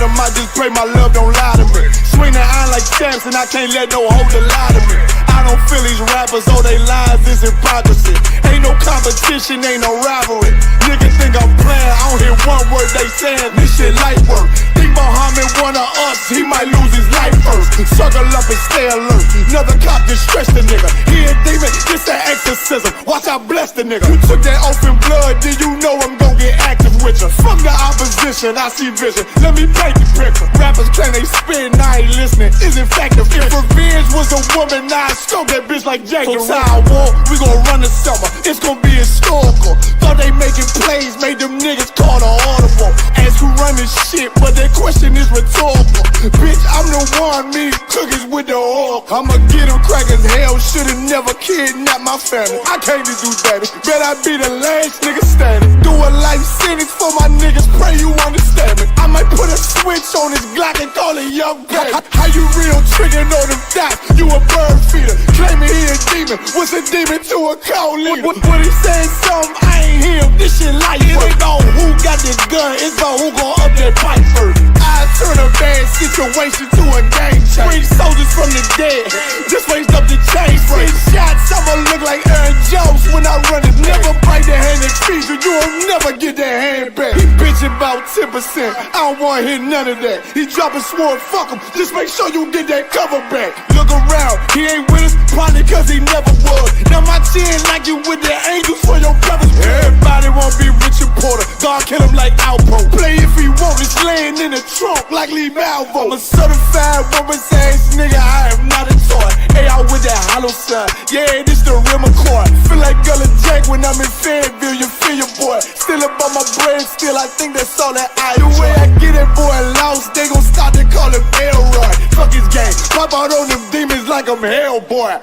bottom, I just pray my love don't lie to me. Swing the iron like champs and I can't let no holder lie to me. I don't feel these rappers, all they lies is hypocrisy. Ain't no competition, ain't no rivalry. Niggas think I'm playing, I don't hear one word they saying. This shit light work. Think Muhammad one of us, he might lose his life first. Circle up and stay alert. Another cop just stretch the nigga. He a demon, this that exorcism. Watch I bless the nigga. You took that oath in blood, then you know I'm gon' get active with you. Fuck the opposition, I see vision. Let me paint the picture. Rappers claim they spit and I ain't listening. Is effective. If revenge was a woman, now I stroke that bitch like Jackie. So I war, we gon' run the summer. It's gon' be historical. Thought they making plays, made them niggas call the audible. Ask who run this shit, but that question is rhetorical. Bitch, I'm the one, me cookies with the oil. I'ma get them crackers, hell, should've never kidnapped my family. I can't do that. Bet I be the last nigga standing. Do a life sentence for my niggas, pray you understand me. I might put a switch on this Glock and call it young baby. How you real trigger know them dots? You a bird feeder, claiming he a demon. What's a demon to a cold leader? When he said something, I ain't hear him. This shit light. It ain't on who got this gun, it's on who gon' up that pipe first. I turn a bad situation to a game change. Bring soldiers from the dead, just raised up the chain. Free shots, I'ma look like Aaron Jones when I run it. Never bite the hand that feeds you, you'll never get that hand back. He bitchin' about 10%, I don't wanna hear none of that. He dropping sword, fuck him, just make sure you get that cover back. Look around, he ain't with us, probably cause he never was. Now my chin like you with the angels for your brothers. Everybody won't be Richard Porter, God kill him like Alpo. Play if he want, it's laying in the trunk like Lee Malvo. I'm a certified woman's ass nigga, I am not a toy. Hey, out with that hollow side, yeah, this the real McCoy. Feel like Gullah Jack when I'm in Fayetteville, you feel your boy. Still up on my brain, still I think that's all that I do. The way I get that boy lost, they gon' start to call him Elroy. Fuck his game, pop out on them demons like I'm Hellboy.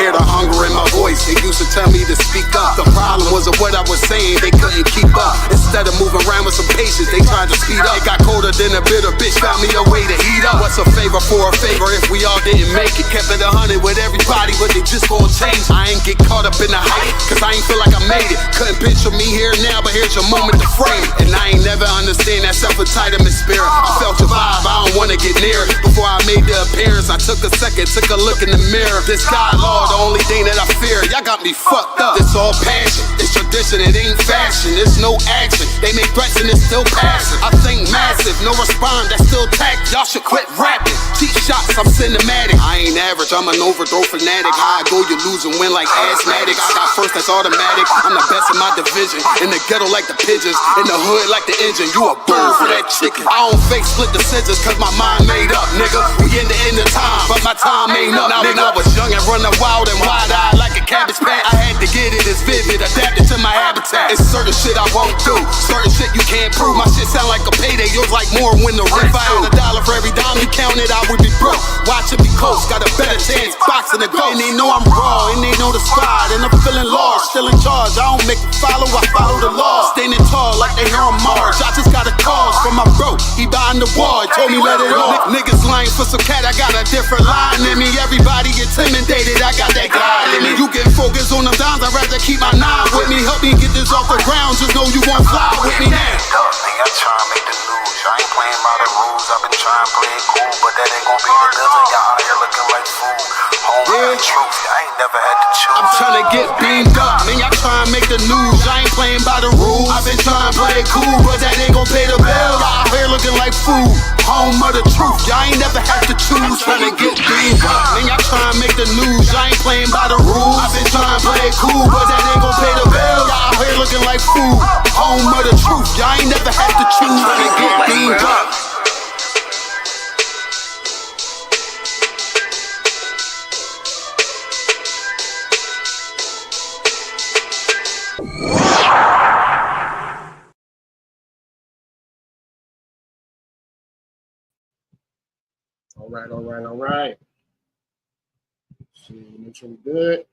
Hear the hunger in my voice, they used to tell me to speak up. The problem wasn't what I was saying, they couldn't keep up. Instead of moving around with some patience, they tried to speed up. It got colder than a bitter bitch, found me a way to heat up. What's a favor for a favor if we all didn't make it? Kept it 100 with everybody, but they just gon' change. I ain't get caught up in the hype, cause I ain't feel like I made it. Couldn't picture me here now, but here's your moment to frame it. And I ain't never understand that self-entitlement spirit. I felt your vibe, I don't wanna get near it. Before I made the appearance, I took a second, took a look in the mirror. This God, Lord, the only thing that I fear. Y'all got me fucked up. It's all passion, it's tradition, it ain't fashion. It's no action, they make threats and it's still passing. I think massive, no respond, that's still tact. Y'all should quit rapping. Cheap shots, I'm cinematic. I ain't average, I'm an overthrow fanatic. How I go, you lose and win like asthmatics. I got first, that's automatic. I'm the best in my division. In the ghetto like the pigeons, in the hood like the engine. You a bird for that chicken. I don't fake split decisions cause my mind made up, nigga. We in the end of time, but my time ain't up, nigga. I was young and running wild and wide-eyed like a cabbage patch. I had to get it as vivid, adapted to my habitat. It's certain shit I won't do, certain shit you can't prove. My shit sound like a payday, yours like more when the rent. If I had $1 for every dime you counted, I would be broke. Watch it be close, got a better chance, boxing the ghost. And they know I'm raw, and they know the spot, and I'm feeling lost, still in charge. I don't make it follow, I follow the law. Standing tall like they hear on Mars. I just got a call from my bro, he behind the wall, he told me let it off. Niggas lying for some cat, I got a different line in me. Everybody intimidated, I got that God in me. You get focused on them dimes, I'd rather keep my nine with me. Help me get this off the ground, just know you won't fly with me now. I try and make the news, I ain't playing by the rules. I've been trying to play it cool, but that ain't gon' be the building. Y'all out here looking like fool. Home the truth, I ain't never had to choose. I'm trying to get beamed up, man, y'all trying to make the news. I ain't playing by the rules. I've been trying to play it cool, but that ain't gon' pay the bill. Y'all out here looking like fool. Home of the truth, y'all ain't never had to choose. Trying to get beamed up, man, y'all trying to make the news. I ain't playing by the rules. I've been trying to play it cool, but that ain't gon' pay the bill. Y'all out here looking like fool. Home of the truth, y'all ain't never had to choose. Trying to get beamed up. All right. See, make sure we're good.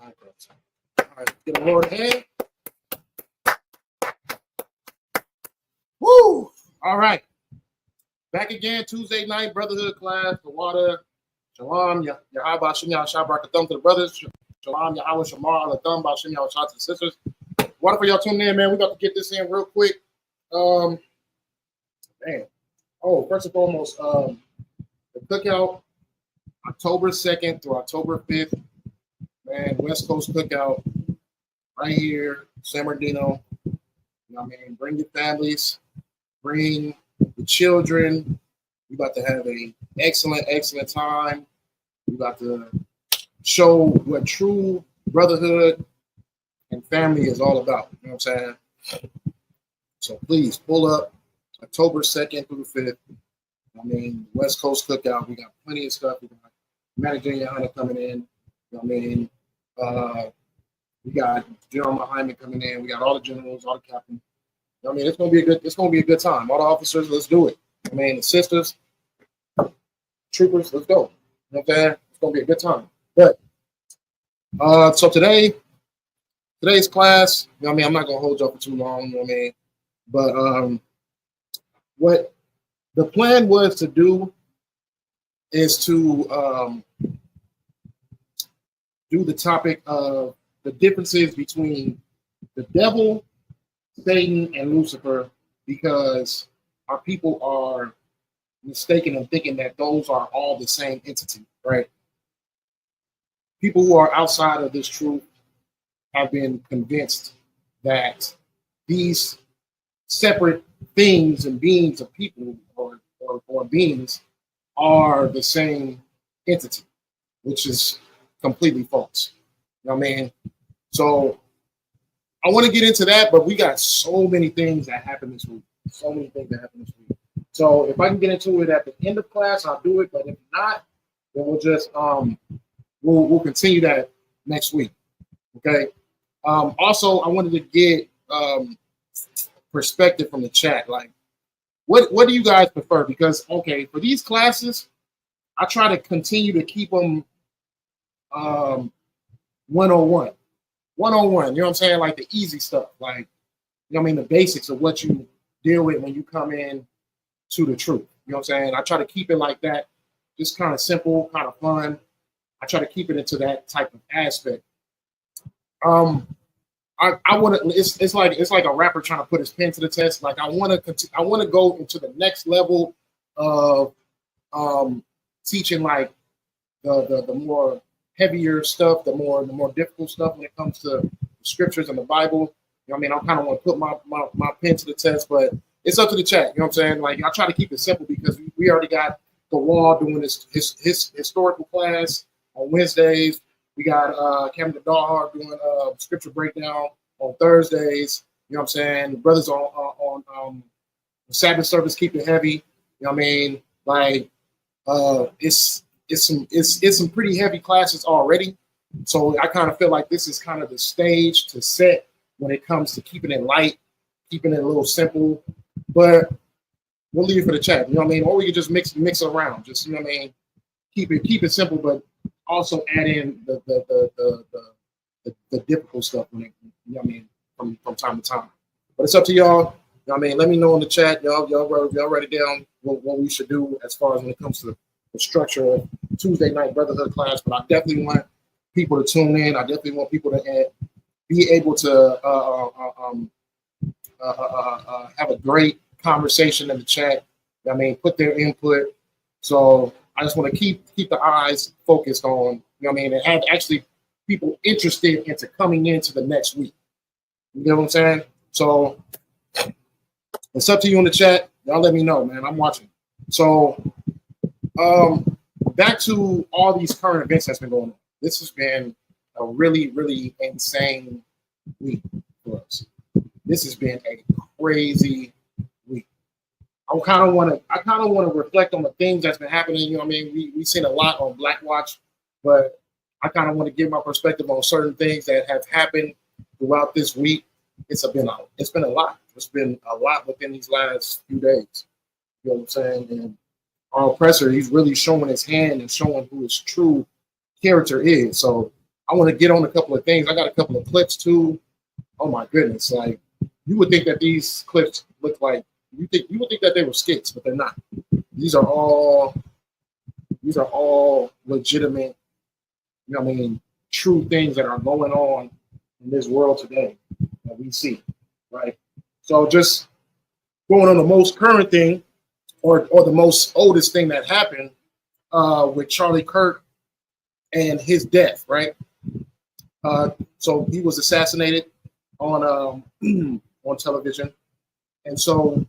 All right, get a Lord hand. Woo! All right. Back again, Tuesday night, Brotherhood class, the water. Shalom, Yahweh, Shem Yahweh, Shabbat, thumb to the brothers. Shalom, Yahweh, Shamar, the thumb, Shem Yahweh, to the sisters. Water for y'all tuning in, man. We got to get this in real quick. Man. Oh, first and foremost, the cookout, October 2nd through October 5th. Man, West Coast cookout right here, San Bernardino. You know what I mean? Bring your families, bring the children. We about to have an excellent time. We about to show what true brotherhood and family is all about. You know what I'm saying? So please pull up October 2nd through the 5th. I mean, West Coast cookout. We got plenty of stuff. We got Manager Hunter coming in. You know what I mean? We got General Hyman coming in. We got all the generals, all the captains. You know what I mean? It's gonna be a good time. All the officers, let's do it. I mean, the sisters, troopers, let's go. You know what I'm saying? It's gonna be a good time. But so today's class, you know what I mean, I'm not gonna hold you up for too long, you know what I mean? But what the plan was to do is to do the topic of the differences between the devil, Satan, and Lucifer, because our people are mistaken in thinking that those are all the same entity, right? People who are outside of this truth have been convinced that these separate things and beings of people or beings are the same entity, which is completely false. You know what I mean? So I want to get into that, but we got so many things that happen this week. So if I can get into it at the end of class, I'll do it. But if not, then we'll just we'll continue that next week. Okay. Also, I wanted to get perspective from the chat. Like, what do you guys prefer? Because okay, for these classes, I try to continue to keep them 101. 101, you know what I'm saying? Like the easy stuff, like, you know what I mean, the basics of what you deal with when you come in to the truth. You know what I'm saying? I try to keep it like that, just kind of simple, kind of fun. I try to keep it into that type of aspect. I want to. It's like a rapper trying to put his pen to the test. Like I want to go into the next level of teaching, like the more heavier stuff, the more difficult stuff when it comes to the scriptures and the Bible. You know what I mean? I kind of want to put my pen to the test, but it's up to the chat. You know what I'm saying? Like I try to keep it simple because we already got the wall doing his historical class on Wednesdays. We got Kevin the Dog doing scripture breakdown on Thursdays. You know what I'm saying? The brothers on Sabbath service keep it heavy. You know what I mean? Like it's some pretty heavy classes already. So I kind of feel like this is kind of the stage to set when it comes to keeping it light, keeping it a little simple. But we'll leave it for the chat. You know what I mean? Or we can just mix it around. Just, you know what I mean? Keep it simple, but also add in the difficult stuff when it, you know what I mean, from time to time. But it's up to y'all. You know what I mean? Let me know in the chat. Y'all write it down what we should do as far as when it comes to the structure of Tuesday night brotherhood class. But I definitely want people to tune in. I definitely want people to be able to have a great conversation in the chat. I mean, put their input. So I just want to keep the eyes focused on, you know what I mean, and have actually people interested into coming into the next week. You know what I'm saying? So it's up to you in the chat. Y'all let me know, man. I'm watching. So back to all these current events that's been going on. This has been a really, really insane week for us. This has been a crazy week. I kind of want to reflect on the things that's been happening. You know what I mean? We've seen a lot on Black Watch, but I kind of want to give my perspective on certain things that have happened throughout this week. It's been a lot. It's been a lot within these last few days. You know what I'm saying? And our oppressor, he's really showing his hand and showing who his true character is. So I want to get on a couple of things. I got a couple of clips too. Oh my goodness! Like, you would think that these clips look like you would think that they were skits, but they're not. These are all legitimate, you know what I mean, true things that are going on in this world today that we see, right? So just going on the most current thing, or the most oldest thing that happened with Charlie Kirk and his death, right? So he was assassinated on on television, and so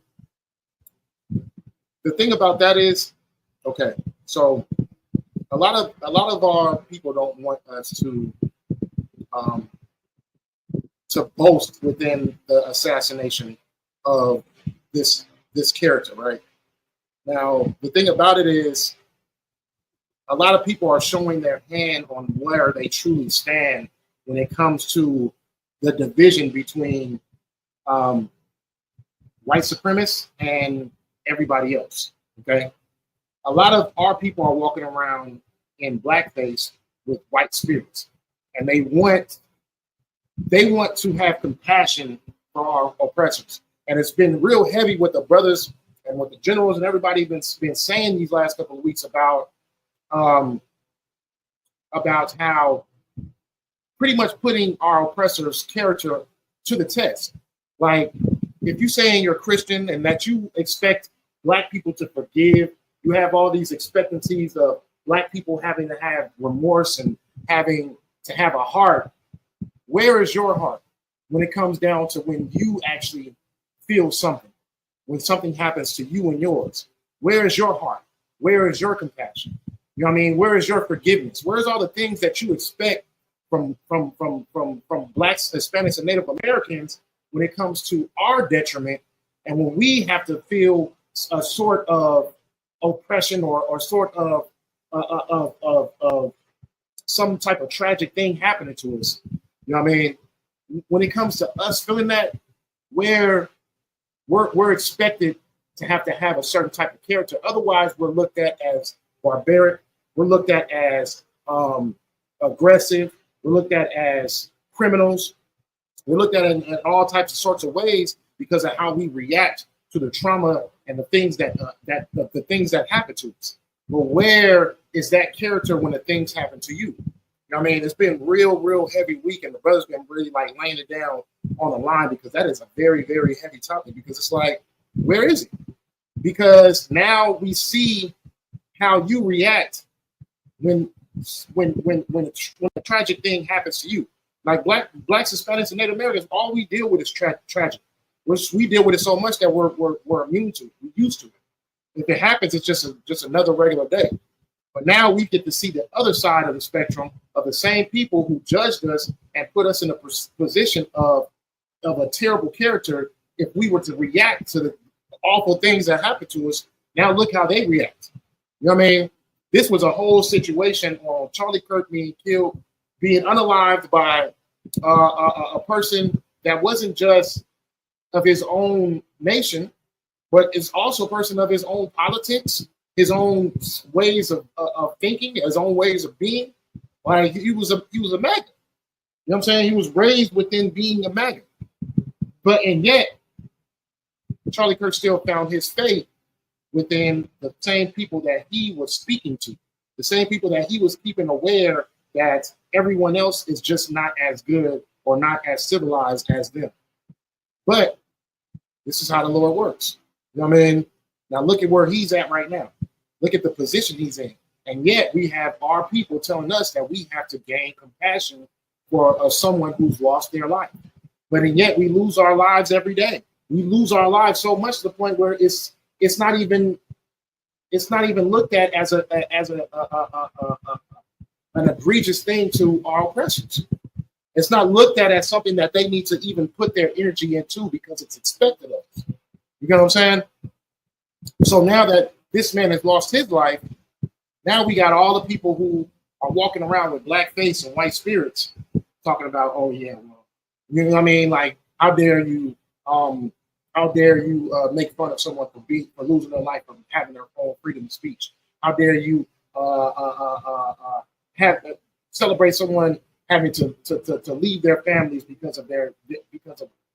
the thing about that is, okay, so a lot of our people don't want us to boast within the assassination of this character, right? Now, the thing about it is, a lot of people are showing their hand on where they truly stand when it comes to the division between white supremacists and everybody else, okay? A lot of our people are walking around in blackface with white spirits, and they want to have compassion for our oppressors. And it's been real heavy with the brothers and with the generals and everybody been saying these last couple of weeks about how pretty much putting our oppressors' character to the test. Like, if you're saying you're Christian and that you expect Black people to forgive, you have all these expectancies of Black people having to have remorse and having to have a heart. Where is your heart when it comes down to when you actually feel something, when something happens to you and yours? Where is your heart? Where is your compassion? You know what I mean? Where is your forgiveness? Where's all the things that you expect from Blacks, Hispanics, and Native Americans when it comes to our detriment, and when we have to feel a sort of oppression or sort of some type of tragic thing happening to us? You know what I mean? When it comes to us feeling that, where we're expected to have a certain type of character. Otherwise, we're looked at as barbaric. We're looked at as aggressive. We're looked at as criminals. We're looked at in all types of sorts of ways because of how we react to the trauma and the things that the things that happen to us. But where is that character when the things happen to you? You know what I mean? It's been real heavy week, and the brothers been really like laying it down on the line, because that is a very heavy topic. Because it's like, where is it? Because now we see how you react when a tragic thing happens to you. Like Blacks, Hispanics, and Native Americans, all we deal with is tragic. We deal with it so much that we're immune to it. We're used to it. If it happens, it's just another regular day. But now we get to see the other side of the spectrum of the same people who judged us and put us in a position of a terrible character. If we were to react to the awful things that happen to us, now look how they react. You know what I mean? This was a whole situation on Charlie Kirk being killed, being unalived by a person that wasn't just of his own nation, but is also a person of his own politics, his own ways of thinking, his own ways of being. Like, he was a MAGA. You know what I'm saying? He was raised within being a MAGA. And yet, Charlie Kirk still found his fate within the same people that he was speaking to, the same people that he was keeping aware that everyone else is just not as good or not as civilized as them. But this is how the Lord works. You know what I mean? Now look at where he's at right now. Look at the position he's in. And yet we have our people telling us that we have to gain compassion for someone who's lost their life. But and yet we lose our lives every day. We lose our lives so much to the point where it's not even looked at as an egregious thing to our oppressors. It's not looked at as something that they need to even put their energy into because it's expected of us. You know what I'm saying? So now that this man has lost his life, now we got all the people who are walking around with black face and white spirits, talking about, oh yeah, well, you know what I mean? Like, how dare you make fun of someone for losing their life, for having their own freedom of speech? How dare you celebrate someone having to leave their families because of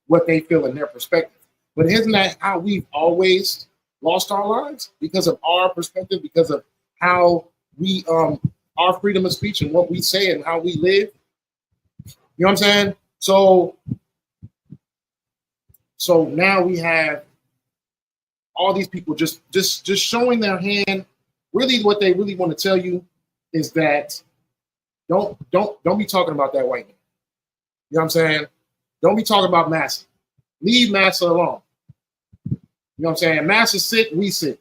what they feel in their perspective? But isn't that how we've always lost our lives? Because of our perspective, because of how we our freedom of speech and what we say and how we live. You know what I'm saying? So now we have all these people just showing their hand. Really, what they really want to tell you is that don't be talking about that white man. You know what I'm saying? Don't be talking about Massa. Leave Massa alone. You know what I'm saying? Massa's sick, we sick.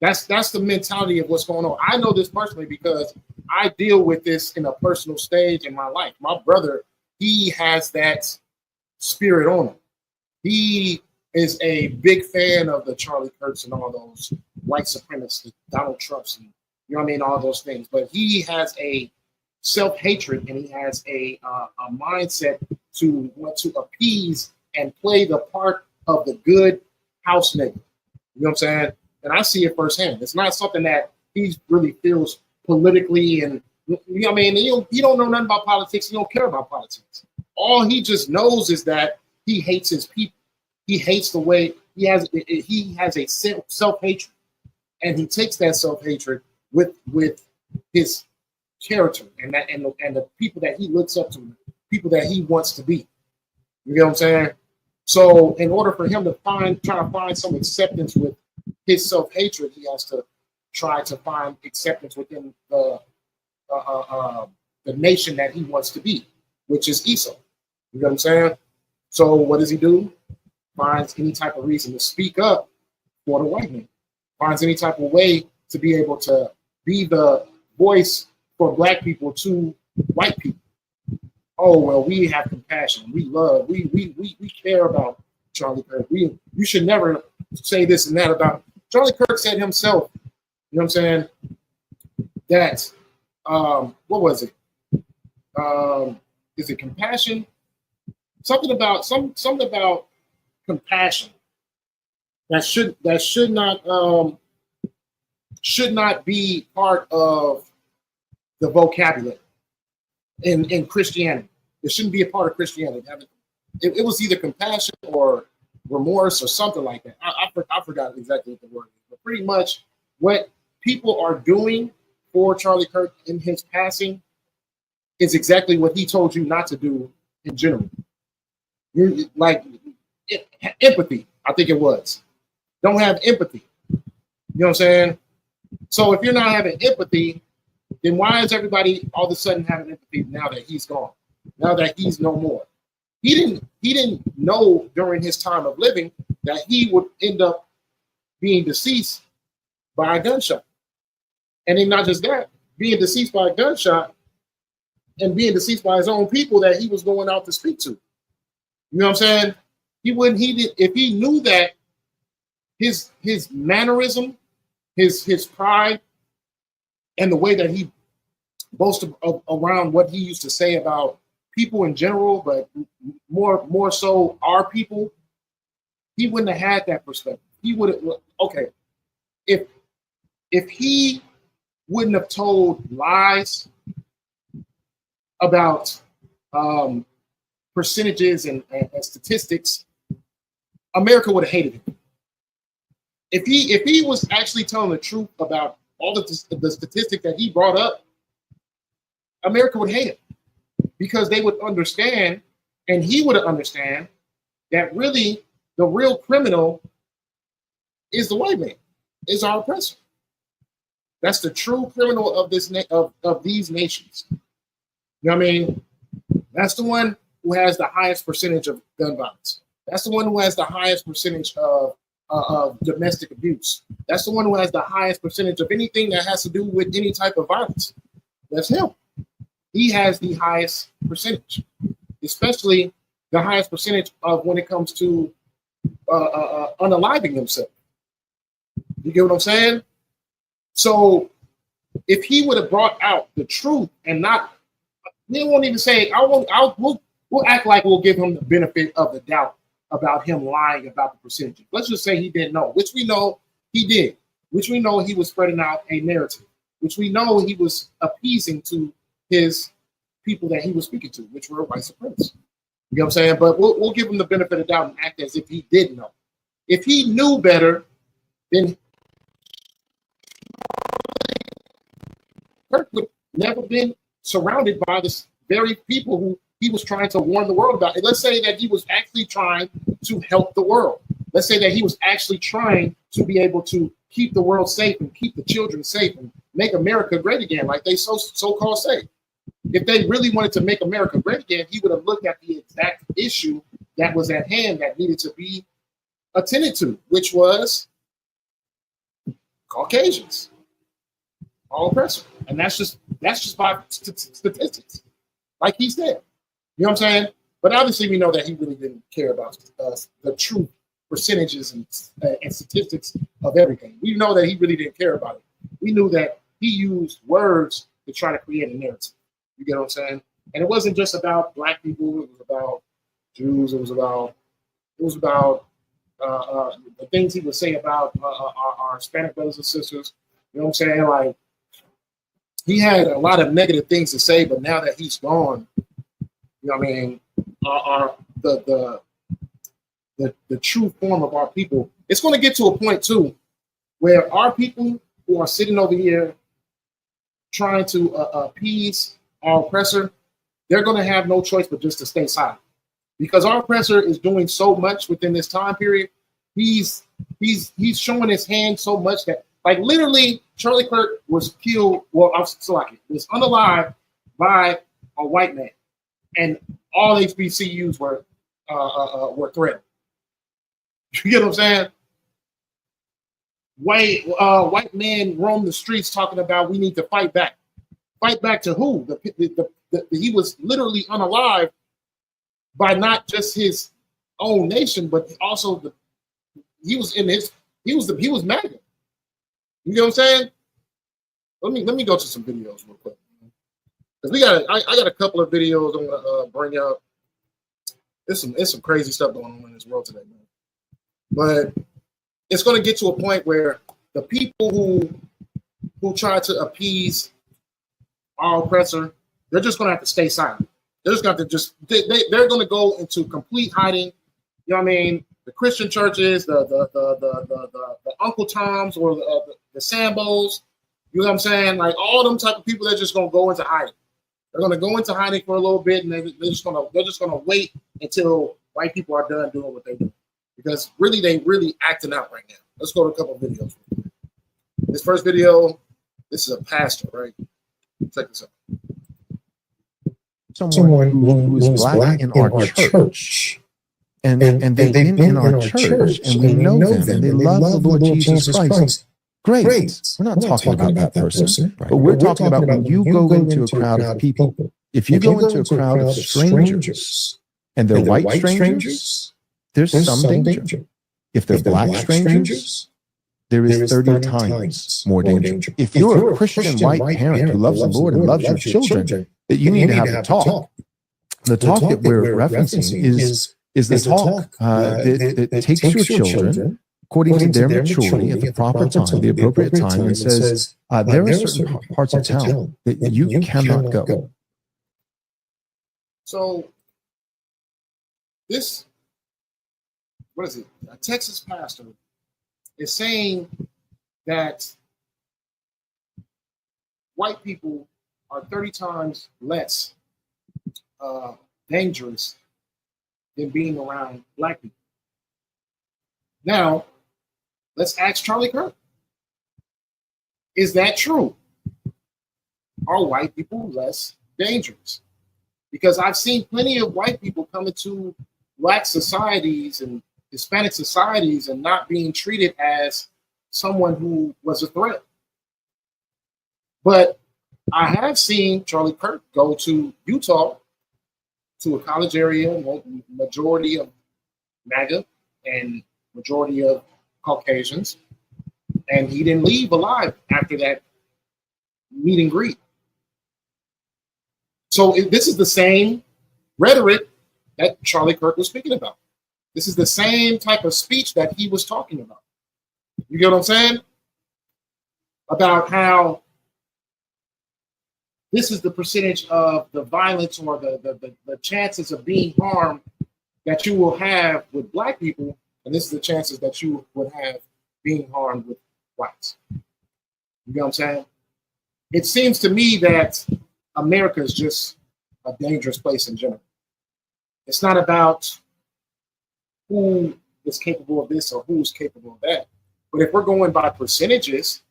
That's the mentality of what's going on. I know this personally because I deal with this in a personal stage in my life. My brother, he has that spirit on him. He is a big fan of the Charlie Kirks and all those white supremacists, Donald Trumps, and you know what I mean, all those things. But he has a self-hatred and he has a mindset to want to appease and play the part of the good house nigga. You know what I'm saying? And I see it firsthand. It's not something that he really feels politically, and you know what I mean? He don't know nothing about politics. He don't care about politics. All he just knows is that he hates his people. He hates the way he has a self-hatred, and he takes that self-hatred with his character and the people that he looks up to, people that he wants to be. You know what I'm saying? So in order for him to try to find some acceptance with his self-hatred, he has to try to find acceptance within the nation that he wants to be, which is Esau. You know what I'm saying? So what does he do? Finds any type of reason to speak up for the white man. Finds any type of way to be able to be the voice for black people to white people. Oh, well, we have compassion. We love. We care about Charlie Kirk. You should never say this and that about Charlie Kirk. Said himself, you know what I'm saying, that what was it? Is it compassion? Something about compassion that should not be part of the vocabulary in Christianity. It shouldn't be a part of Christianity. It was either compassion or remorse or something like that. I forgot exactly what the word is, but pretty much what people are doing for Charlie Kirk in his passing is exactly what he told you not to do in general. Like empathy, I think it was. Don't have empathy. You know what I'm saying? So if you're not having empathy, then why is everybody all of a sudden having empathy now that he's gone? Now that he's no more? He didn't know during his time of living that he would end up being deceased by a gunshot. And then not just that, being deceased by a gunshot and being deceased by his own people that he was going out to speak to. You know what I'm saying? If he knew that his mannerism, his pride, and the way that he boasted around what he used to say about people in general, but more so our people, he wouldn't have had that perspective. He would have, okay, if he wouldn't have told lies about percentages and statistics, America would have hated him. If he was actually telling the truth about all the statistics that he brought up, America would hate him, because they would understand, and he would understand, that really the real criminal is the white man, is our oppressor. That's the true criminal of these nations. You know what I mean? That's the one who has the highest percentage of gun violence. That's the one who has the highest percentage of domestic abuse. That's the one who has the highest percentage of anything that has to do with any type of violence. That's him. He has the highest percentage, especially the highest percentage of when it comes to unaliving himself. You get what I'm saying? So if he would have brought out the truth and not, we won't even say, we'll act like we'll give him the benefit of the doubt about him lying about the percentages. Let's just say he didn't know, which we know he did, which we know he was spreading out a narrative, which we know he was appeasing to his people that he was speaking to, which were white supremacists. You know what I'm saying? But we'll give him the benefit of the doubt and act as if he did know. If he knew better, then Kirk would never been surrounded by the very people who he was trying to warn the world about. And let's say that he was actually trying to help the world. Let's say that he was actually trying to be able to keep the world safe and keep the children safe and make America great again, like they so-called say. If they really wanted to make America great again, he would have looked at the exact issue that was at hand that needed to be attended to, which was Caucasians, all oppressor. And that's just by statistics, like he said. You know what I'm saying? But obviously we know that he really didn't care about the true percentages and statistics of everything. We know that he really didn't care about it. We knew that he used words to try to create a narrative. You get what I'm saying? And it wasn't just about black people. It was about Jews. It was about the things he would say about our Hispanic brothers and sisters. You know what I'm saying? Like, he had a lot of negative things to say, but now that he's gone, you know what I mean, the true form of our people, it's going to get to a point too where our people who are sitting over here trying to appease our oppressor, they're going to have no choice but just to stay silent, because our oppressor is doing so much within this time period. He's showing his hand so much that, like, literally, Charlie Kirk was killed. Well, was unalived by a white man, and all HBCUs were threatened. You get what I'm saying? White men roam the streets talking about we need to fight back. Fight back to who? He was literally unalived by not just his own nation, but also he was MAGA. You know what I'm saying? Let me go to some videos real quick, because I got a couple of videos I'm gonna bring up. There's some crazy stuff going on in this world today, man. But it's gonna get to a point where the people who try to appease our oppressor, they're just gonna have to stay silent. They're just gonna have to they're gonna go into complete hiding. You know what I mean? The Christian churches, the Uncle Toms, or the Sambos, you know what I'm saying? Like, all them type of people, they're just gonna go into hiding. They're gonna go into hiding for a little bit, and they're just gonna wait until white people are done doing what they do, because they really acting out right now. Let's go to a couple of videos. This first video, this is a pastor, right? Check this out. Someone who is black in our church. And they've been in our church, and we know them, and they love the Lord Jesus Christ. Great. We're not talking about that person, but we're talking about when you go into a crowd of people. If you go into a crowd of strangers, and they're white strangers, there's some danger. If they're black strangers, there is 30 times more danger. If you're a Christian white parent who loves the Lord and loves your children, that you need to have a talk. The talk that we're referencing is the talk that takes your children according to their maturity at the proper time, the appropriate time, and says there are certain parts of town that you cannot go. So this, what is it? A Texas pastor is saying that white people are 30 times less dangerous than being around black people. Now, let's ask Charlie Kirk. Is that true? Are white people less dangerous? Because I've seen plenty of white people come into black societies and Hispanic societies and not being treated as someone who was a threat. But I have seen Charlie Kirk go to Utah, to a college area, majority of MAGA and majority of Caucasians, and he didn't leave alive after that meet and greet. So this is the same rhetoric that Charlie Kirk was speaking about. This is the same type of speech that he was talking about. You get what I'm saying? About how this is the percentage of the violence or the chances of being harmed that you will have with black people, and this is the chances that you would have being harmed with whites. You know what I'm saying? It seems to me that America is just a dangerous place in general. It's not about who is capable of this or who's capable of that. But if we're going by percentages,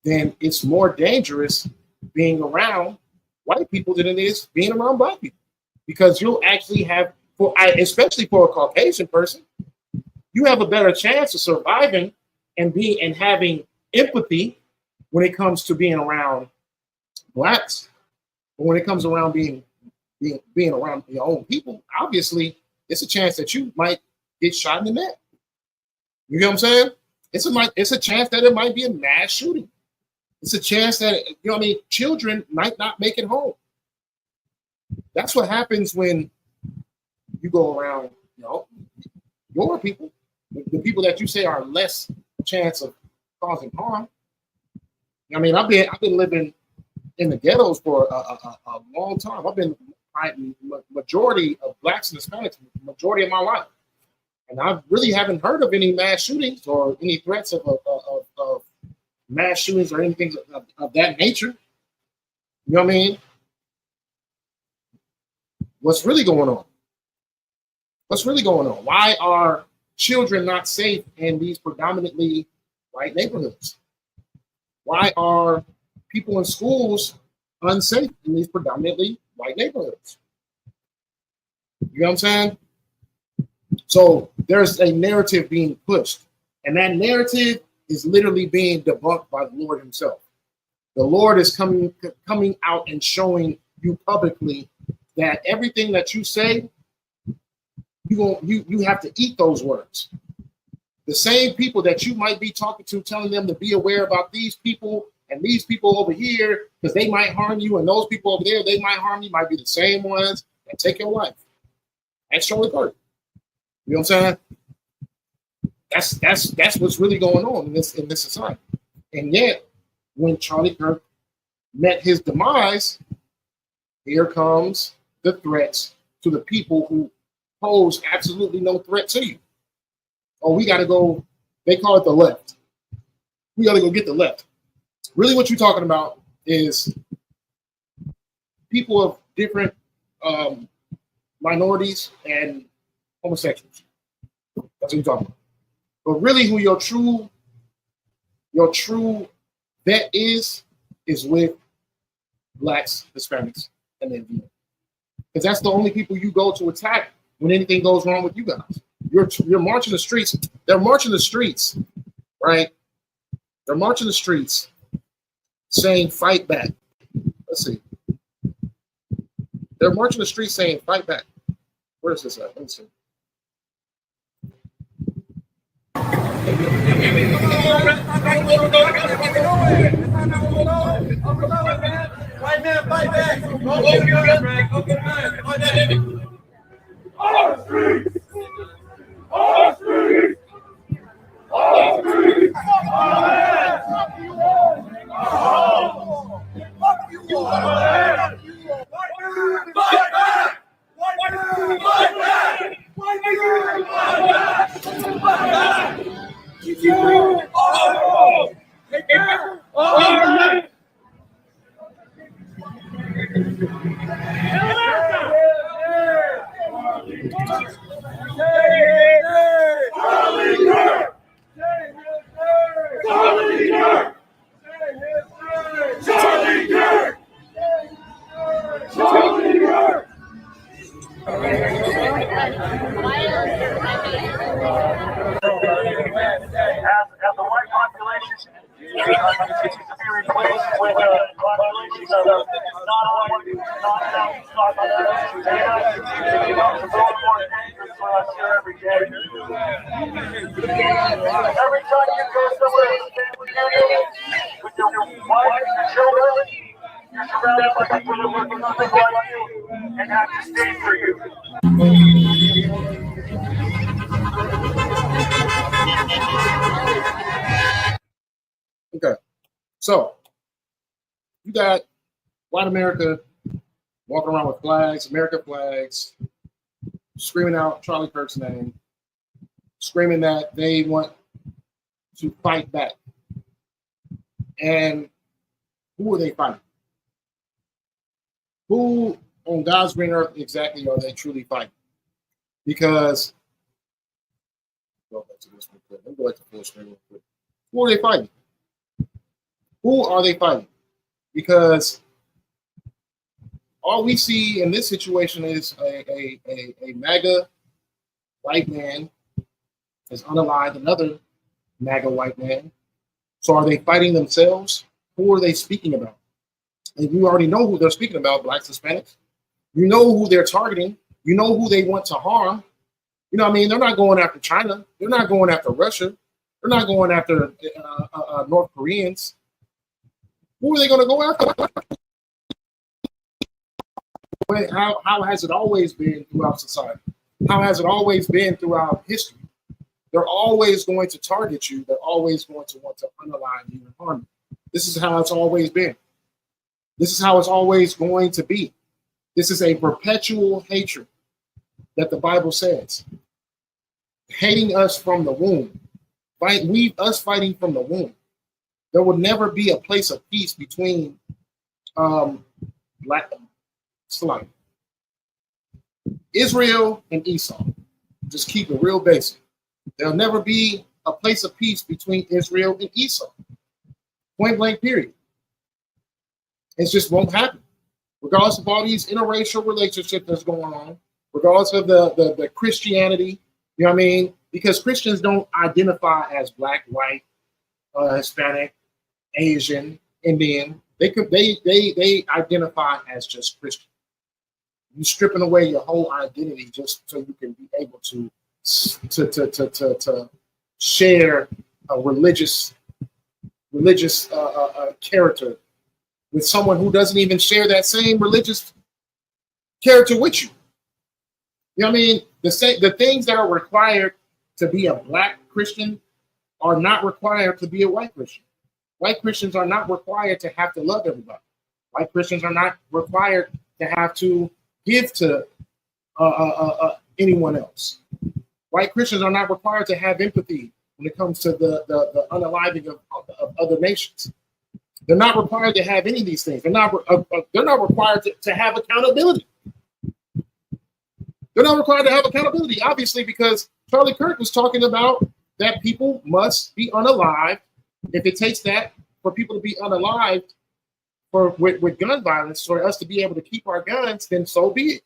then it's more dangerous being around white people than it is being around black people. Because you'll actually have, especially for a Caucasian person, you have a better chance of surviving and having empathy when it comes to being around blacks. But when it comes around being around your own people, obviously, it's a chance that you might get shot in the neck. You know what I'm saying? It's a chance that it might be a mass shooting. It's a chance that, children might not make it home. That's what happens when you go around, your people, the people that you say are less chance of causing harm. I've been living in the ghettos for a long time. I've been fighting majority of blacks and Hispanics majority of my life, and I really haven't heard of any mass shootings or any threats of mass shootings or anything of that nature. You know what I mean? What's really going on? What's really going on? Why are children not safe in these predominantly white neighborhoods? Why are people in schools unsafe in these predominantly white neighborhoods? You know what I'm saying? So there's a narrative being pushed, and that narrative is literally being debunked by the Lord himself. The Lord is coming out and showing you publicly that everything that you say, you have to eat those words. The same people that you might be talking to, telling them to be aware about these people and these people over here, because they might harm you, and those people over there, they might harm you, might be the same ones that take your life. That's Charlie Kirk. You know what I'm saying? That's what's really going on in this society. And yet, when Charlie Kirk met his demise, here comes the threats to the people who pose absolutely no threat to you. Oh, we got to go, they call it the left. We got to go get the left. Really what you're talking about is people of different minorities and homosexuals. That's what you're talking about. But really who your true vet is with blacks, Hispanics, and then because that's the only people you go to attack when anything goes wrong with you guys. You're marching the streets. They're marching the streets, right? They're marching the streets saying fight back. Let's see. They're marching the streets saying fight back. Where is this at? Let's see. White man, fight back. Our streets! Our streets! Our streets! Our land! Fuck you all! Fuck you all! Fight back! Fight back! Fight back! Fight back! Fight back! Keep you all! Take care! All right! As the white population continues to be replaced with a population of non-white, non-South data, it becomes a little more dangerous for us here every day. Every time you go somewhere, with your wife and your children. You're surrounded by people that look nothing like you and have disdain for you. Okay, so you got white America walking around with flags, America flags, screaming out Charlie Kirk's name, screaming that they want to fight back. And who are they fighting? Who on God's green earth exactly are they truly fighting? Because go back to this real quick. Let me go back to full screen real quick. Who are they fighting? Who are they fighting? Because all we see in this situation is a MAGA white man has unalived another MAGA white man. So are they fighting themselves? Who are they speaking about? And you already know who they're speaking about, blacks, Hispanics. You know who they're targeting. You know who they want to harm. You know what I mean? They're not going after China. They're not going after Russia. They're not going after North Koreans. Who are they going to go after? How has it always been throughout society? How has it always been throughout history? They're always going to target you. They're always going to want to unalive you and harm you. This is how it's always been. This is how it's always going to be. This is a perpetual hatred that the Bible says. Hating us from the womb. Us fighting from the womb. There will never be a place of peace between Israel and Esau. Just keep it real basic. There'll never be a place of peace between Israel and Esau. Point blank, period. It just won't happen. Regardless of all these interracial relationships that's going on, regardless of the Christianity, you know what I mean? Because Christians don't identify as black, white, Hispanic, Asian, Indian. They identify as just Christian. You're stripping away your whole identity just so you can be able to share a religious character with someone who doesn't even share that same religious character with you. You know what I mean? The things that are required to be a black Christian are not required to be a white Christian. White Christians are not required to have to love everybody. White Christians are not required to have to give to anyone else. White Christians are not required to have empathy when it comes to the unaliving of other nations. They're not required to have any of these things. They're not required to have accountability. They're not required to have accountability, obviously, because Charlie Kirk was talking about that people must be unalived. If it takes that for people to be unalived with gun violence, for us to be able to keep our guns, then so be it.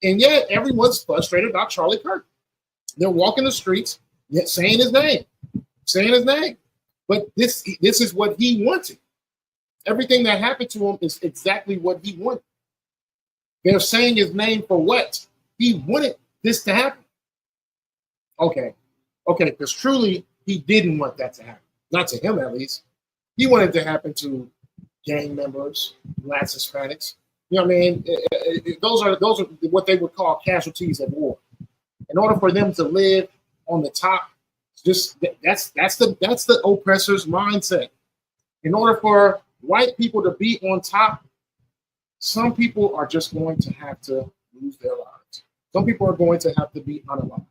And yet everyone's frustrated about Charlie Kirk. They're walking the streets, yet saying his name. But this is what he wanted. Everything that happened to him is exactly what he wanted. They're saying his name for what? He wanted this to happen. Okay, because truly he didn't want that to happen. Not to him, at least. He wanted it to happen to gang members, blacks, Hispanics. You know what I mean? Those are what they would call casualties of war. In order for them to live on the top, just that's the oppressor's mindset. In order for white people to be on top, some people are just going to have to lose their lives. Some people are going to have to be unalived.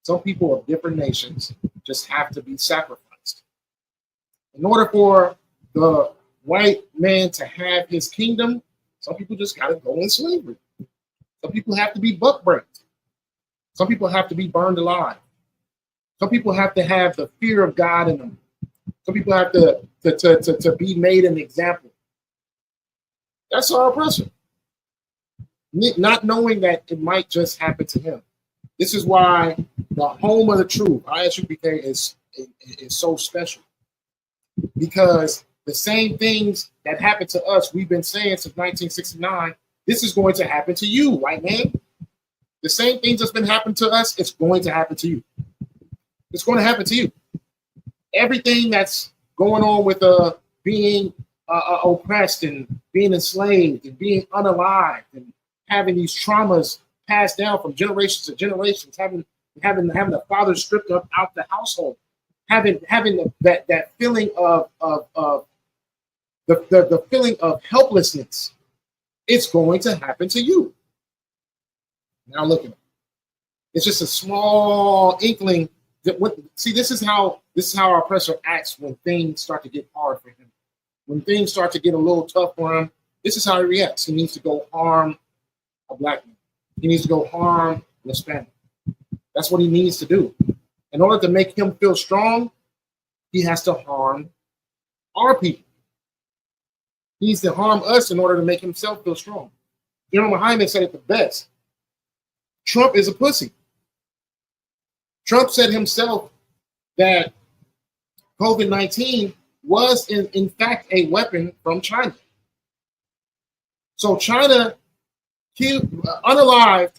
Some people of different nations just have to be sacrificed. In order for the white man to have his kingdom, some people just got to go in slavery. Some people have to be buck-breaked. Some people have to be burned alive. Some people have to have the fear of God in them. Some people have to be made an example. That's our oppressor. Not knowing that it might just happen to him. This is why the home of the truth, Isupk, is so special. Because the same things that happened to us, we've been saying since 1969, this is going to happen to you, white man. The same things that's been happening to us, it's going to happen to you. It's going to happen to you. Everything that's going on with being oppressed and being enslaved and being unalived and having these traumas passed down from generations to generations, having the father stripped up out the household, having that feeling of the feeling of helplessness. It's going to happen to you. Now look at it. It's just a small inkling. See, this is how our oppressor acts when things start to get hard for him. When things start to get a little tough for him, this is how he reacts. He needs to go harm a black man. He needs to go harm an Hispanic. That's what he needs to do. In order to make him feel strong, he has to harm our people. He needs to harm us in order to make himself feel strong. Muhammad said it the best. Trump is a pussy. Trump said himself that COVID-19 was in fact a weapon from China. So China killed, unalived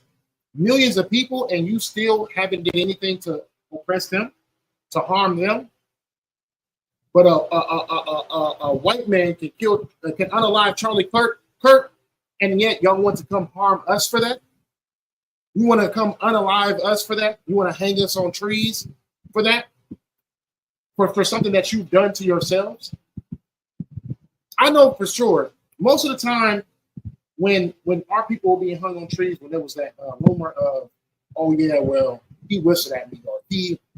millions of people, and you still haven't done anything to oppress them, to harm them. But a white man can unalive Charlie Kirk, and yet y'all want to come harm us for that? You want to come unalive us for that? You want to hang us on trees for that? For something that you've done to yourselves? I know for sure, most of the time when our people were being hung on trees, when there was that rumor of, oh yeah, well, he whistled at me,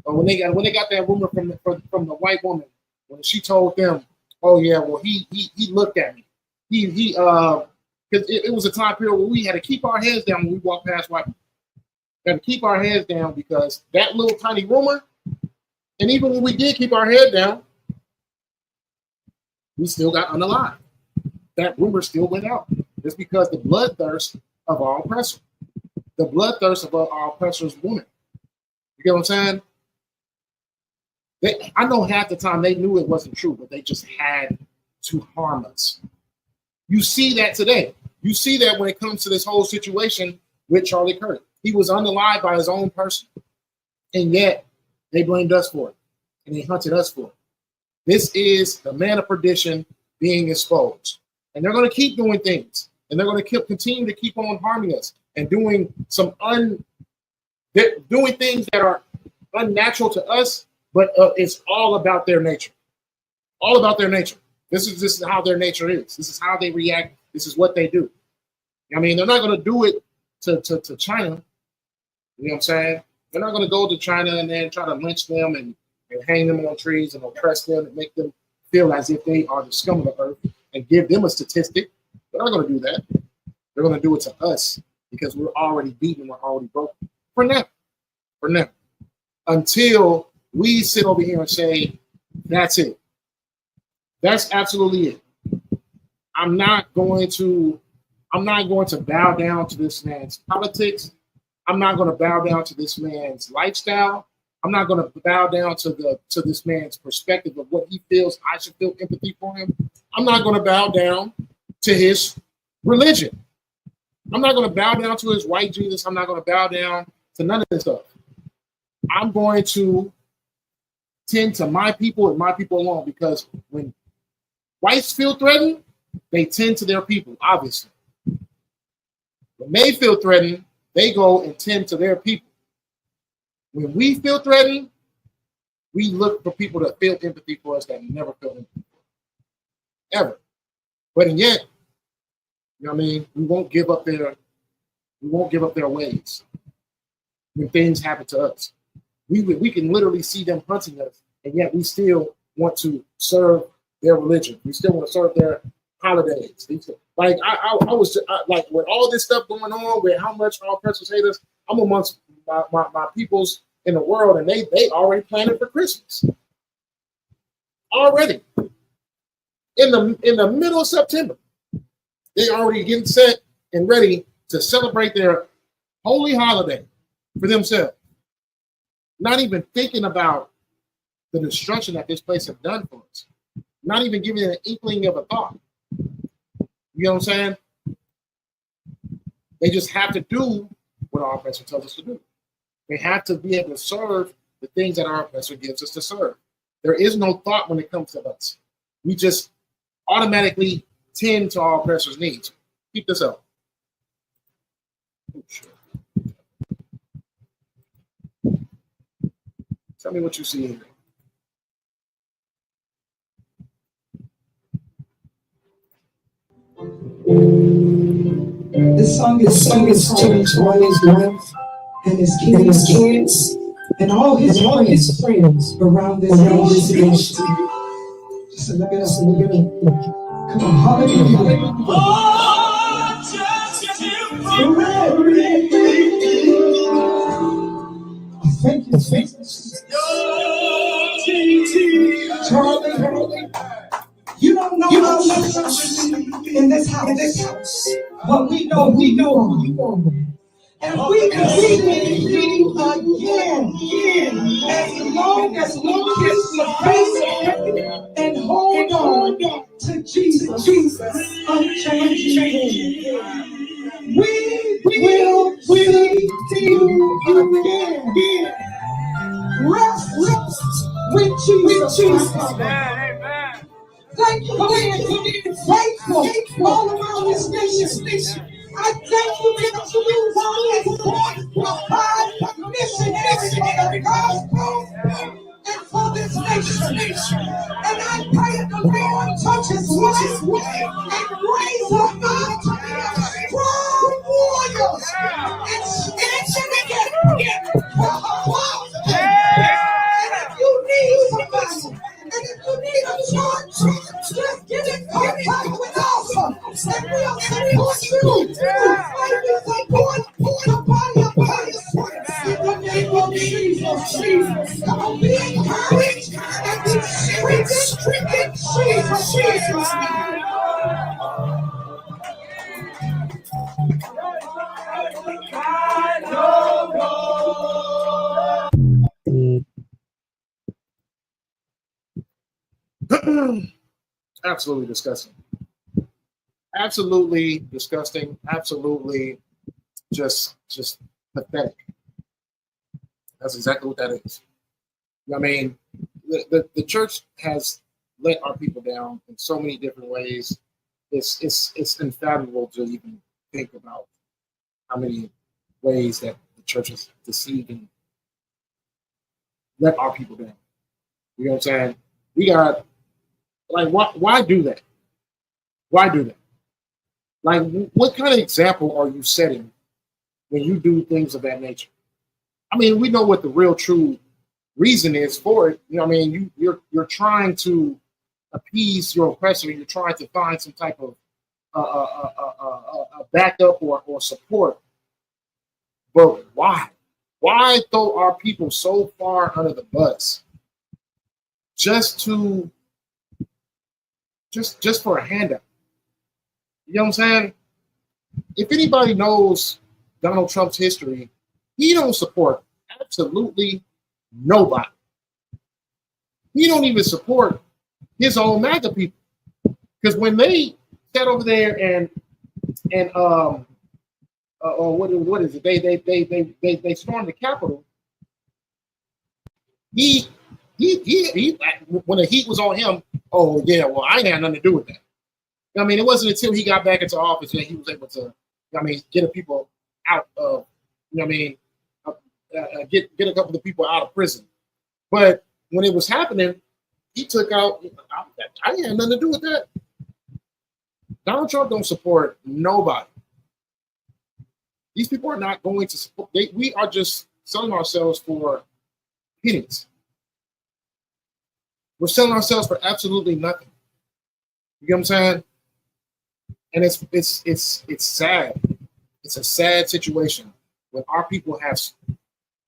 or when they got that rumor from the white woman, when she told them, oh yeah, well he looked at me. Because it was a time period where we had to keep our heads down when we walked past white people. We had to keep our heads down because that little tiny rumor, and even when we did keep our head down, we still got unalive. That rumor still went out. It's because the bloodthirst of our oppressor. The bloodthirst of our oppressor's woman. You get what I'm saying? I know half the time they knew it wasn't true, but they just had to harm us. You see that today. You see that when it comes to this whole situation with Charlie Kirk. He was unalived by his own person, and yet they blamed us for it, and they hunted us for it. This is the man of perdition being exposed. And they're going to keep doing things, and they're going to continue to keep on harming us and doing doing things that are unnatural to us, but it's all about their nature. All about their nature. This is how their nature is. This is how they react. This is what they do. I mean, they're not going to do it to China. You know what I'm saying? They're not going to go to China and then try to lynch them and hang them on trees and oppress them and make them feel as if they are the scum of the earth and give them a statistic. They're not going to do that. They're going to do it to us because we're already beaten, we're already broken. For now. Until we sit over here and say, that's it. That's absolutely it. I'm not going to bow down to this man's politics. I'm not going to bow down to this man's lifestyle. I'm not going to bow down to this man's perspective of what he feels I should feel empathy for him. I'm not going to bow down to his religion. I'm not going to bow down to his white Jesus. I'm not going to bow down to none of this stuff. I'm going to tend to my people and my people alone, because when whites feel threatened, they tend to their people, obviously. When they feel threatened, they go and tend to their people. When we feel threatened, we look for people that feel empathy for us that never felt empathy for us. Ever. But and yet, you know what I mean, we won't give up their ways when things happen to us. We can literally see them hunting us, and yet we still want to serve their religion. We still want to serve their holidays. Like I was like, with all this stuff going on, with how much our oppressors hate us, I'm amongst my peoples in the world, and they already planning for Christmas. Already. In the middle of September, they already getting set and ready to celebrate their holy holiday for themselves. Not even thinking about the destruction that this place has done for us. Not even giving it an inkling of a thought. You know what I'm saying? They just have to do what our oppressor tells us to do. They have to be able to serve the things that our oppressor gives us to serve. There is no thought when it comes to us. We just automatically tend to our oppressor's needs. Keep this up. Oh, shit. Tell me what you see here. This song is to all his wife and his kids and all his friends around this nation. Just look at us, look at us. Come on, hallelujah. Thank you, Jesus. Charlie. You don't know how much in this house, but we know you are. And we can see you again. As long as we face and hold on to Jesus, unchanging. We will see you again. Rest with Jesus. Amen. Thank you for being faithful all around this nation. I thank you that you use all this provide missionaries for the gospel and for this nation. And I pray that the Lord touches one and raise up strong warriors and stand again for her cause. And if you need somebody, and if you need a church, just get in contact with us. And we'll support you. And we support the body of Christ. In the name of Jesus. Come on, be encouraged and be strengthened. Jesus. Absolutely disgusting. Absolutely disgusting. Absolutely just pathetic. That's exactly what that is. I mean, the church has let our people down in so many different ways. It's unfathomable to even think about how many ways that the church has deceived and let our people down. You know what I'm saying? We got, like, why do that? Why do that? Like, what kind of example are you setting when you do things of that nature? I mean, we know what the real true reason is for it. You know what I mean? You're trying to appease your oppressor. You're trying to find some type of backup or support. But why? Why throw our people so far under the bus just for a handout? You know what I'm saying? If anybody knows Donald Trump's history, he don't support absolutely nobody. He don't even support his own MAGA people. Because when they sat over there and what is it? They stormed the Capitol. He when the heat was on him, oh yeah, well, I ain't had nothing to do with that. I mean, it wasn't until he got back into office that he was able to, get the people out of, get a couple of people out of prison. But when it was happening, he took out. I ain't had nothing to do with that. Donald Trump don't support nobody. These people are not going to support. We are just selling ourselves for pennies. We're selling ourselves for absolutely nothing. You get what I'm saying? And it's sad. It's a sad situation when our people have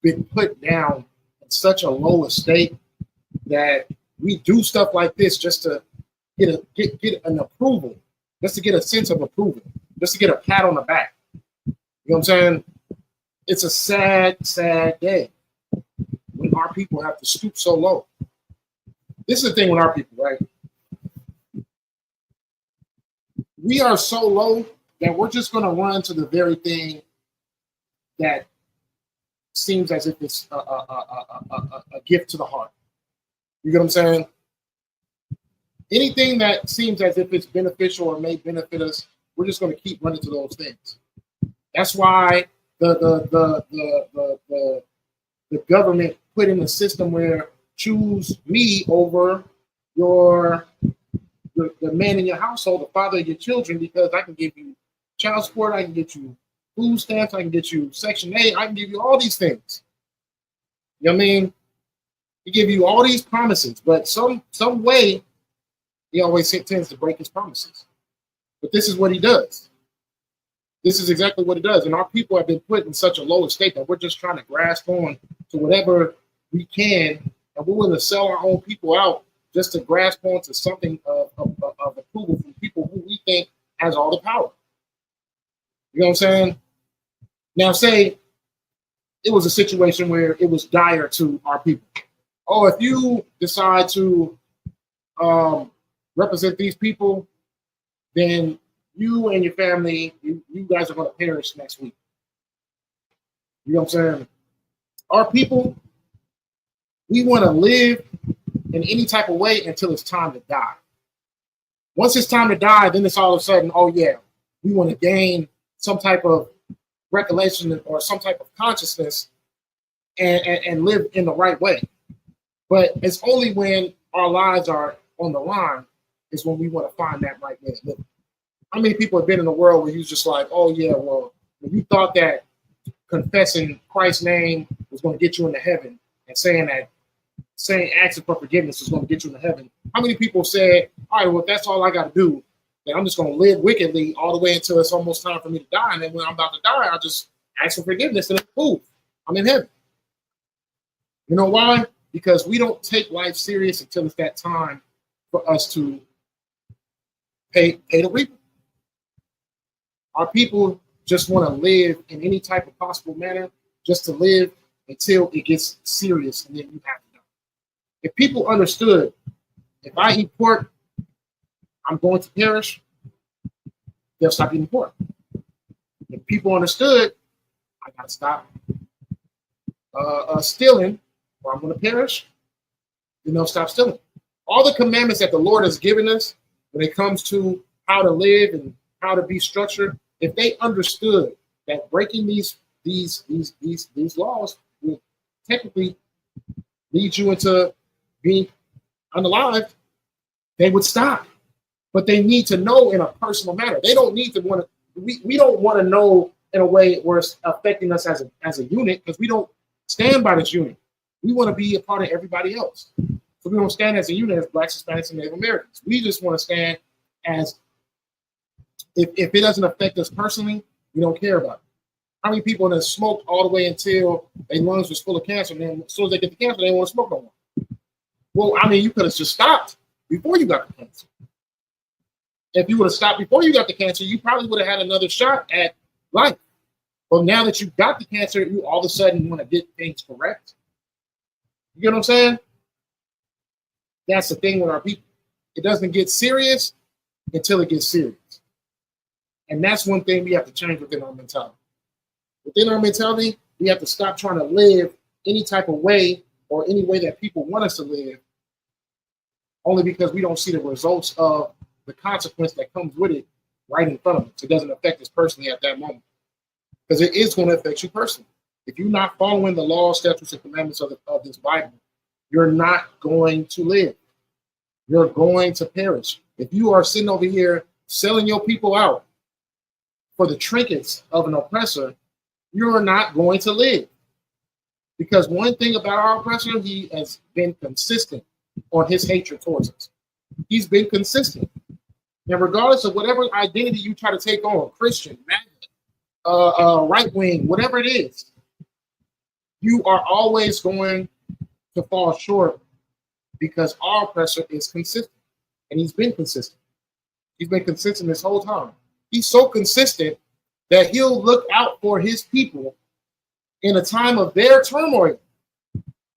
been put down in such a low estate that we do stuff like this just to get an approval, just to get a sense of approval, just to get a pat on the back. You know what I'm saying? It's a sad, sad day when our people have to stoop so low. This is the thing with our people, right? We are so low that we're just going to run to the very thing that seems as if it's a gift to the heart. You get what I'm saying? Anything that seems as if it's beneficial or may benefit us, we're just going to keep running to those things. That's why the government put in a system where choose me over the man in your household, the father of your children, because I can give you child support, I can get you food stamps, I can get you Section 8, I can give you all these things. You know what I mean? He give you all these promises, but some way he always tends to break his promises. But this is what he does. This is exactly what it does. And our people have been put in such a low estate that we're just trying to grasp on to whatever we can, and we're willing to sell our own people out just to grasp on to something of approval from people who we think has all the power. You know what I'm saying? Now, say it was a situation where it was dire to our people. Oh, if you decide to represent these people, then you and your family, you guys are going to perish next week. You know what I'm saying? Our people, we want to live in any type of way until it's time to die. Once it's time to die, then it's all of a sudden, oh yeah, we want to gain some type of recollection or some type of consciousness and live in the right way. But it's only when our lives are on the line is when we want to find that right way of living. How many people have been in the world where you're just like, oh yeah, well, when you thought that confessing Christ's name was going to get you into heaven and saying asking for forgiveness is going to get you into heaven. How many people said, all right, well, if that's all I got to do, then I'm just going to live wickedly all the way until it's almost time for me to die. And then when I'm about to die, I'll just ask for forgiveness and it's cool. I'm in heaven. You know why? Because we don't take life serious until it's that time for us to pay the reaper. Our people just want to live in any type of possible manner, just to live until it gets serious, and then you have to die. If people understood, if I eat pork, I'm going to perish, they'll stop eating pork. If people understood, I got to stop stealing, or I'm going to perish, then they'll stop stealing. All the commandments that the Lord has given us when it comes to how to live and how to be structured, if they understood that breaking these laws will technically lead you into being unalive, they would stop. But they need to know in a personal manner. They don't need to want to. We don't want to know in a way where it's affecting us as a unit, because we don't stand by this unit. We want to be a part of everybody else. So we don't stand as a unit as Blacks, Hispanics, and Native Americans. We just want to stand as, if it doesn't affect us personally, we don't care about it. How many people have smoked all the way until their lungs was full of cancer, and then as soon as they get the cancer, they don't want to smoke no more? Well, I mean, you could have just stopped before you got the cancer. If you would have stopped before you got the cancer, you probably would have had another shot at life. But now that you got the cancer, you all of a sudden want to get things correct. You get what I'm saying? That's the thing with our people. It doesn't get serious until it gets serious. And that's one thing we have to change within our mentality. Within our mentality, we have to stop trying to live any type of way or any way that people want us to live, only because we don't see the results of the consequence that comes with it right in front of us. It doesn't affect us personally at that moment, because it is going to affect you personally. If you're not following the laws, statutes, and commandments of this Bible, you're not going to live. You're going to perish. If you are sitting over here selling your people out for the trinkets of an oppressor, you're not going to live. Because one thing about our oppressor, he has been consistent on his hatred towards us. He's been consistent. And regardless of whatever identity you try to take on, Christian, right wing, whatever it is, you are always going to fall short, because our oppressor is consistent. And he's been consistent. He's been consistent this whole time. He's so consistent that he'll look out for his people in a time of their turmoil.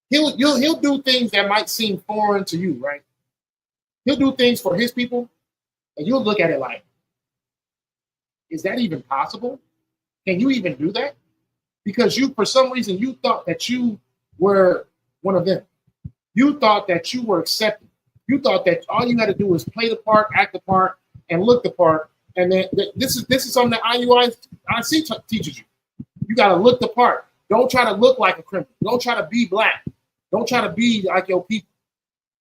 He'll do things that might seem foreign to you, right? He'll do things for his people, and you'll look at it like, is that even possible? Can you even do that? Because you, for some reason, you thought that you were one of them. You thought that you were accepted. You thought that all you had to do was play the part, act the part, and look the part. And then this is something that IUIC teaches you. You got to look the part. Don't try to look like a criminal. Don't try to be black. Don't try to be like your people.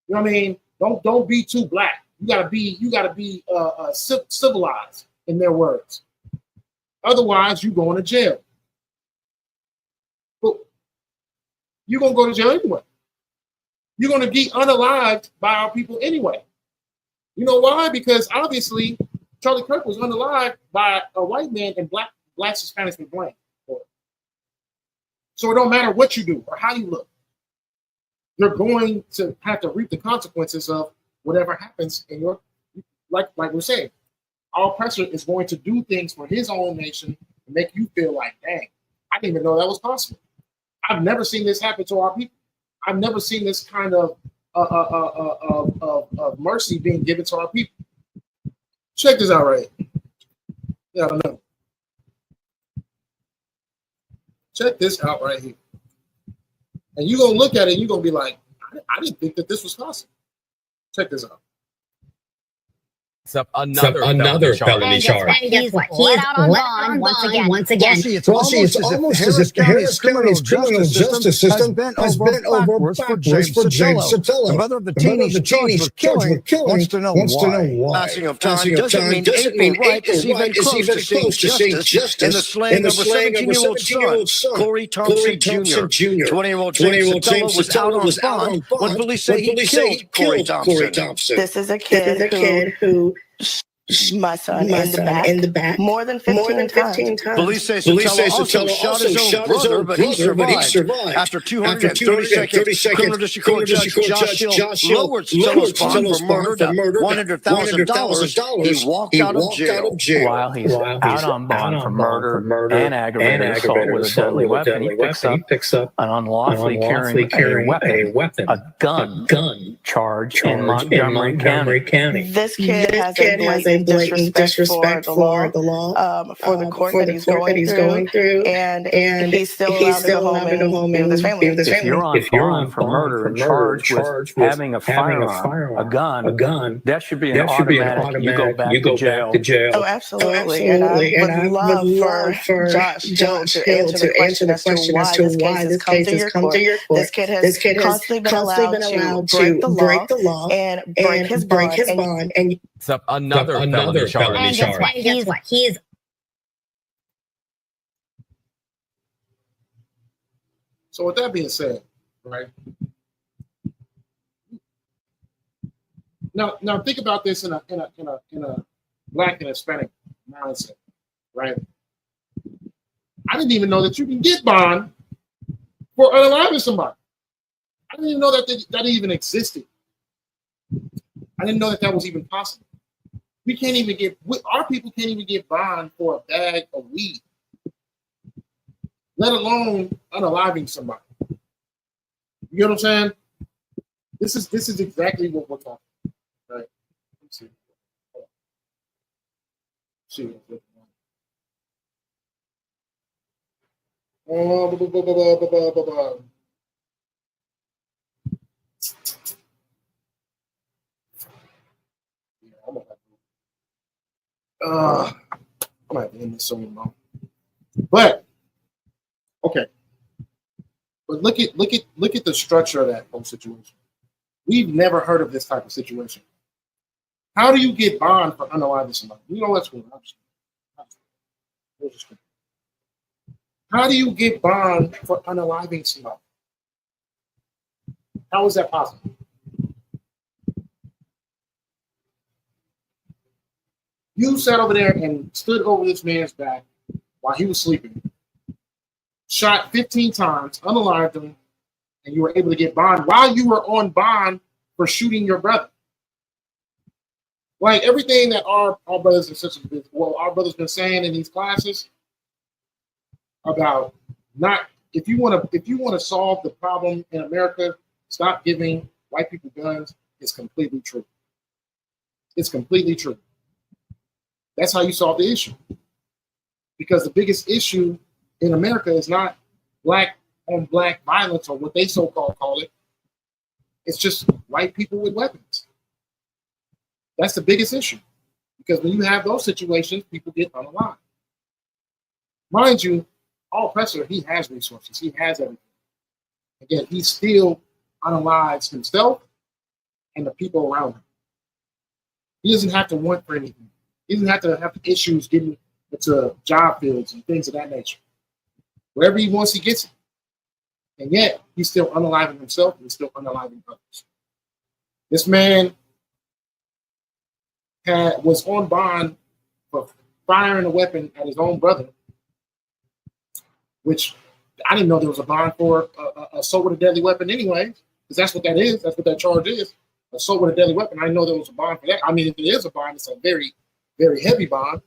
You know what I mean? Don't be too black. You gotta be civilized, in their words. Otherwise, you going to jail. But you're gonna go to jail anyway. You're gonna get unalived by our people anyway. You know why? Because obviously Charlie Kirk was unalived by a white man, and black Hispanics were blamed for it. So it don't matter what you do or how you look. You're going to have to reap the consequences of whatever happens in your, like we're saying. Our oppressor is going to do things for his own nation to make you feel like, dang, I didn't even know that was possible. I've never seen this happen to our people. I've never seen this kind of mercy being given to our people. Check this out right here. Yeah, I don't know. Check this out right here. And you're going to look at it and you're going to be like, I didn't think that this was possible. Check this out. Another felony charge. And guess what? He is let on bond once again. It's almost as if the Harris County's criminal justice system has bent over backwards for James Sotelo. The mother of the teenage charged with killing wants to know why. Passing of time doesn't mean ain't right. It's even close to seeing justice in the slaying of a 17-year-old son, Corey Thompson Jr. 20-year-old James Sotelo was out on bond when police say he killed Corey Thompson. This is a kid who my son in the back more than 15 times. Police say Sotelo also shot his own brother, but he survived. After 230 seconds, criminal district court judge Josh Hill lowered Sotelo's bond for murder to $100,000. He walked out of jail. While he's out on bond for murder and aggravated assault with a deadly weapon, he picks up an unlawfully carrying a weapon, a gun charge in Montgomery County. This kid has a blatant disrespect for the law, for the court that he's going through, and he's still allowed to go home and be with his family. If you're on bond for murder and charged with having a firearm, a gun, that should be an automatic. You go back to jail. Oh, absolutely. And I would love for Josh Hill to answer the question as to why this case has come to your court. This kid has constantly been allowed to break the law and break his bond. And Another felony charge. And guess what? He is. So with that being said, right? Now think about this in a black and Hispanic mindset, right? I didn't even know that you can get bond for unaliving somebody. I didn't even know that even existed. I didn't know that was even possible. Our people can't even get bond for a bag of weed, let alone unaliving somebody. You know what I'm saying? This is exactly what we're talking about, right? Let's see. I might end this so long, but okay. But look at the structure of that whole situation. We've never heard of this type of situation. How do you get bond for unaliving somebody? You know what's going on? How do you get bond for unaliving somebody? How is that possible? You sat over there and stood over this man's back while he was sleeping, shot 15 times, unalived him, and you were able to get bond while you were on bond for shooting your brother. Like everything that our brothers and sisters, our brothers been saying in these classes about not if you want to solve the problem in America, stop giving white people guns. It's completely true. It's completely true. That's how you solve the issue. Because the biggest issue in America is not black on black violence or what they so-called call it. It's just white people with weapons. That's the biggest issue. Because when you have those situations, people get unalive. Mind you, our oppressor, he has resources. He has everything. Again, he still unalives himself and the people around him. He doesn't have to want for anything. He doesn't have to have issues getting into job fields and things of that nature. Wherever he wants, he gets it. And yet, he's still unaliving himself and still unaliving others. This man was on bond for firing a weapon at his own brother, which I didn't know there was a bond for assault with a deadly weapon anyway, because that's what that is. That's what that charge is, assault with a deadly weapon. I know there was a bond for that. I mean, if it is a bond, it's a very, very heavy bond.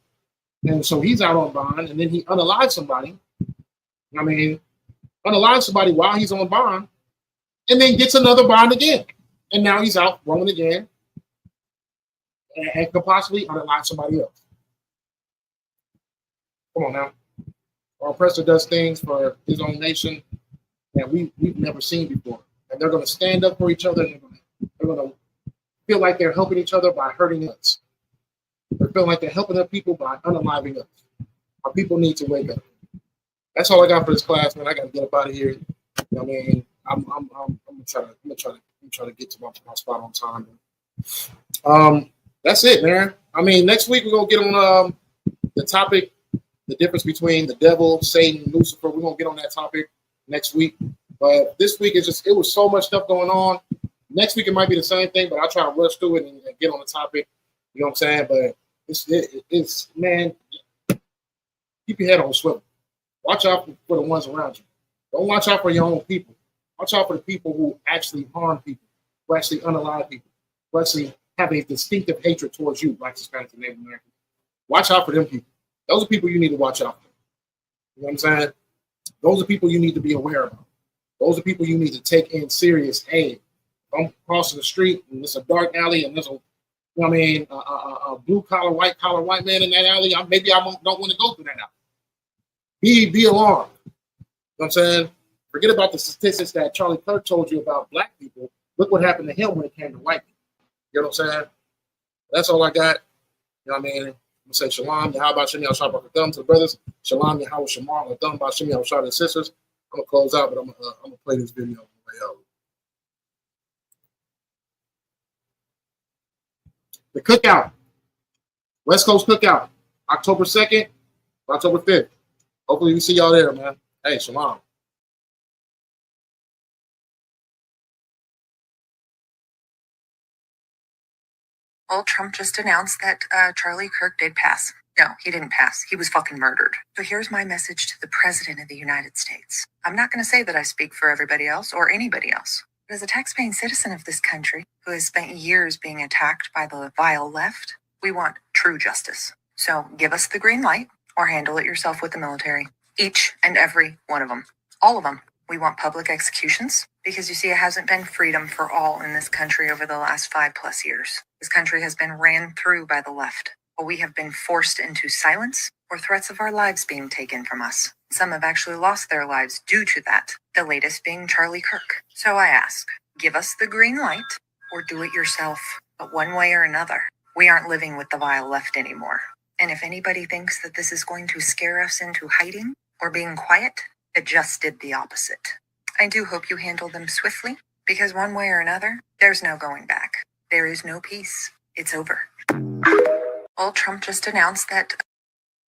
And so he's out on bond, and then he unalives somebody. I mean, unalives somebody while he's on bond, and then gets another bond again. And now he's out roaming again, and could possibly unalive somebody else. Come on now. Our oppressor does things for his own nation that we've never seen before. And they're going to stand up for each other. And they're going to feel like they're helping each other by hurting us. They feel like they're helping other people by unaliving us. Our people need to wake up. That's all I got for this class, man. I got to get up out of here. You know what I mean? I'm gonna try to get to my spot on time. That's it, man. I mean, next week we're gonna get on the topic, the difference between the devil, Satan, and Lucifer. We're gonna get on that topic next week. But this week it was so much stuff going on. Next week it might be the same thing, but I'll try to rush through it and get on the topic. You know what I'm saying? But it's man, keep your head on swivel. Watch out for the ones around you. Don't watch out for your own people. Watch out for the people who actually harm people, who actually unalive people, who actually have a distinctive hatred towards you, Blacks, Hispanics, and Native Americans. Watch out for them people. Those are people you need to watch out for. You know what I'm saying? Those are people you need to be aware of. Those are people you need to take in serious aid. I'm crossing the street and it's a dark alley and there's a blue collar, white man in that alley. Maybe I don't want to go through that alley. Be alarmed. You know what I'm saying? Forget about the statistics that Charlie Kirk told you about black people. Look what happened to him when it came to white people. You know what I'm saying? That's all I got. You know what I mean? I'm going to say shalom, Yahweh Shem Yahweh Shabbat Thumb to the brothers. Shalom, Yahweh Shamar, Thumb by Shem Yahweh Shabbat to the sisters. I'm going to close out, but I'm going to play this video on the way out. The cookout. West Coast cookout. October 2nd, October 5th. Hopefully we see y'all there, man. Hey, shalom. Well, Trump just announced that Charlie Kirk did pass. No, he didn't pass. He was fucking murdered. So here's my message to the President of the United States. I'm not going to say that I speak for everybody else or anybody else. But as a taxpaying citizen of this country who has spent years being attacked by the vile left, we want true justice. So give us the green light or handle it yourself with the military. Each and every one of them. All of them. We want public executions because you see, it hasn't been freedom for all in this country over the last 5+ years. This country has been ran through by the left. Or we have been forced into silence or threats of our lives being taken from us. Some have actually lost their lives due to that, the latest being Charlie Kirk. So I ask, give us the green light or do it yourself. But one way or another, we aren't living with the vile left anymore. And if anybody thinks that this is going to scare us into hiding or being quiet, it just did the opposite. I do hope you handle them swiftly, because one way or another, there's no going back. There is no peace. It's over. Well, Trump just announced that